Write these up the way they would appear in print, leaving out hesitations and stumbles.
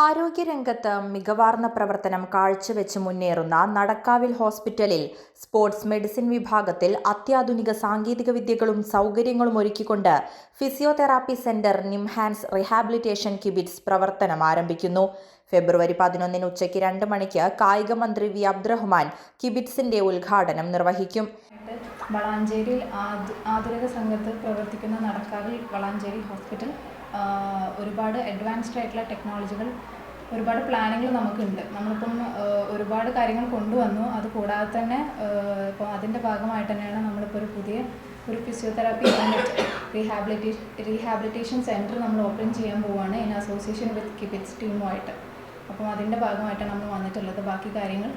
ആരോഗ്യരംഗത്ത് മികവാർന്ന പ്രവർത്തനം കാഴ്ചവെച്ച് മുന്നേറുന്ന നടക്കാവിൽ ഹോസ്പിറ്റലിൽ സ്പോർട്സ് മെഡിസിൻ വിഭാഗത്തിൽ അത്യാധുനിക സാങ്കേതിക വിദ്യകളും സൗകര്യങ്ങളും ഒരുക്കിക്കൊണ്ട് ഫിസിയോതെറാപ്പി സെന്റർ നിംഹാൻസ് റീഹാബിലിറ്റേഷൻ കിബിറ്റ്സ് പ്രവർത്തനം ആരംഭിക്കുന്നു. ഫെബ്രുവരി 11 ഉച്ചയ്ക്ക് 2 മണിക്ക് കായിക മന്ത്രി വി അബ്ദുറഹ്മാൻ കിബിറ്റ്സിന്റെ ഉദ്ഘാടനം നിർവഹിക്കും. വളാഞ്ചേരിയിൽ ആതുരക സംഘത്ത് പ്രവർത്തിക്കുന്ന നടക്കാവിൽ വളാഞ്ചേരി ഹോസ്പിറ്റൽ ഒരുപാട് അഡ്വാൻസ്ഡ് ആയിട്ടുള്ള ടെക്നോളജികൾ, ഒരുപാട് പ്ലാനുകൾ നമുക്കുണ്ട്. നമ്മളിപ്പം ഒരുപാട് കാര്യങ്ങൾ കൊണ്ടുവന്നു. അത് കൂടാതെ തന്നെ ഇപ്പോൾ അതിൻ്റെ ഭാഗമായിട്ട് തന്നെയാണ് നമ്മളിപ്പോൾ ഒരു ഫിസിയോതെറാപ്പി യൂണിറ്റ് റീഹാബിലിറ്റേഷൻ സെൻറ്റർ നമ്മൾ ഓപ്പൺ ചെയ്യാൻ പോവുകയാണ് ഇൻ അസോസിയേഷൻ വിത്ത് കിബിറ്റ്സ് ടീമുമായിട്ട്. അപ്പം അതിൻ്റെ ഭാഗമായിട്ടാണ് നമ്മൾ വന്നിട്ടുള്ളത്. ബാക്കി കാര്യങ്ങൾ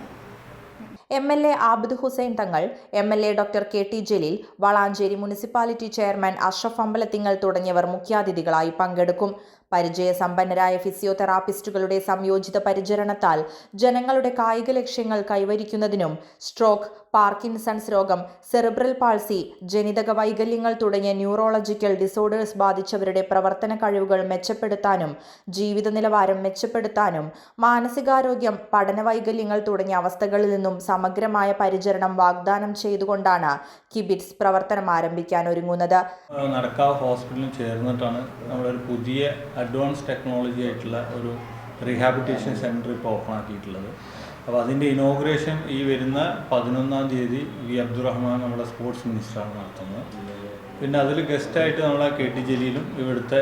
MLA Abid Hussain Thangal, MLA doctor KT Jaleel, Valanchery municipality chairman Ashraf Ambalathingal തുടങ്ങിയവർ മുഖ്യാതിഥികളായി പങ്കെടുക്കും. പരിചയസമ്പന്നരായ ഫിസിയോതെറാപ്പിസ്റ്റുകളുടെ സംയോജിത പരിചരണത്താൽ ജനങ്ങളുടെ കായിക ലക്ഷ്യങ്ങൾ കൈവരിക്കുന്നതിനും സ്ട്രോക്ക്, പാർക്കിൻസൺസ് രോഗം, സെറിബ്രൽ പാൾസി, ജനിതക വൈകല്യങ്ങൾ തുടങ്ങിയ ന്യൂറോളജിക്കൽ ഡിസോർഡേഴ്സ് ബാധിച്ചവരുടെ പ്രവർത്തന കഴിവുകൾ മെച്ചപ്പെടുത്താനും ജീവിത നിലവാരം മെച്ചപ്പെടുത്താനും മാനസികാരോഗ്യം, പഠന വൈകല്യങ്ങൾ തുടങ്ങിയ അവസ്ഥകളിൽ നിന്നും സമഗ്രമായ പരിചരണം വാഗ്ദാനം ചെയ്തുകൊണ്ടാണ് കിബിറ്റ്സ് പ്രവർത്തനം ആരംഭിക്കാൻ ഒരുങ്ങുന്നത്. നടക്കാവ് ഹോസ്പിറ്റലിൽ ചേർന്നിട്ടാണ് നമ്മളൊരു പുതിയ അഡ്വാൻസ് ടെക്നോളജി ആയിട്ടുള്ള ഒരു റീഹാബിലിറ്റേഷൻ സെൻറ്റർ ഇപ്പോൾ ഓപ്പൺ ആക്കിയിട്ടുള്ളത്. അപ്പോൾ അതിൻ്റെ ഇനോഗ്രേഷൻ ഈ വരുന്ന 11-ാം തീയതി വി അബ്ദുറഹ്മാൻ നമ്മുടെ സ്പോർട്സ് മിനിസ്റ്ററാണ് നടത്തുന്നത്. പിന്നെ അതിൽ ഗസ്റ്റായിട്ട് നമ്മളെ KT ജലീലും ഇവിടുത്തെ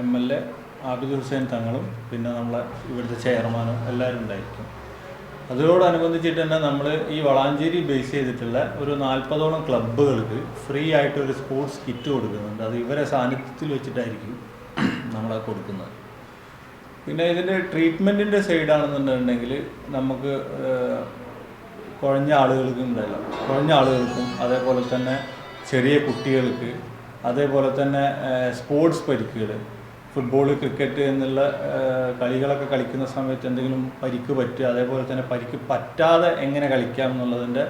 MLA ആബിദ് ഹുസൈൻ തങ്ങളും പിന്നെ നമ്മളെ ഇവിടുത്തെ ചെയർമാനും എല്ലാവരും ഉണ്ടായിരിക്കും. അതോടനുബന്ധിച്ചിട്ട് തന്നെ നമ്മൾ ഈ വളാഞ്ചേരി ബേസ് ചെയ്തിട്ടുള്ള ഒരു 40ഓളം ക്ലബ്ബുകൾക്ക് ഫ്രീ ആയിട്ട് ഒരു സ്പോർട്സ് കിറ്റ് കൊടുക്കുന്നുണ്ട്. അത് ഇവരെ സാന്നിധ്യത്തിൽ വെച്ചിട്ടായിരിക്കും നമ്മളത് കൊടുക്കുന്നത്. പിന്നെ ഇതിൻ്റെ ട്രീറ്റ്മെൻറ്റിൻ്റെ സൈഡാണെന്നുണ്ടെങ്കിൽ നമുക്ക് കുഴഞ്ഞ ആളുകൾക്കും അതേപോലെ തന്നെ ചെറിയ കുട്ടികൾക്ക്, അതേപോലെ തന്നെ സ്പോർട്സ് പരിക്കുകൾ, ഫുട്ബോൾ, ക്രിക്കറ്റ് എന്നുള്ള കളികളൊക്കെ കളിക്കുന്ന സമയത്ത് എന്തെങ്കിലും പരിക്ക് പറ്റുക, അതേപോലെ തന്നെ പരിക്ക് പറ്റാതെ എങ്ങനെ കളിക്കാം എന്നുള്ളതിൻ്റെ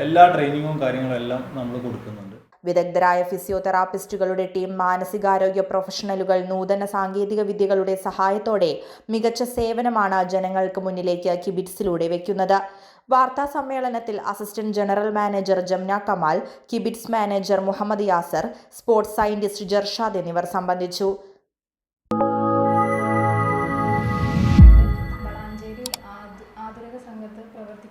എല്ലാ ട്രെയിനിങ്ങും കാര്യങ്ങളെല്ലാം നമ്മൾ കൊടുക്കുന്നുണ്ട്. വിദഗ്ധരായ ഫിസിയോതെറാപ്പിസ്റ്റുകളുടെ ടീം, മാനസികാരോഗ്യ പ്രൊഫഷണലുകൾ നൂതന സാങ്കേതിക വിദ്യകളുടെ സഹായത്തോടെ മികച്ച സേവനമാണ് ജനങ്ങൾക്ക് മുന്നിലേക്ക് കിബിറ്റ്സിലൂടെ വയ്ക്കുന്നത്. വാർത്താ സമ്മേളനത്തിൽ assistant general manager Jamna Kamal, കിബിറ്റ്സ് manager Muhammad Yasir, sports scientist Jarshad എന്നിവർ സംബന്ധിച്ചു.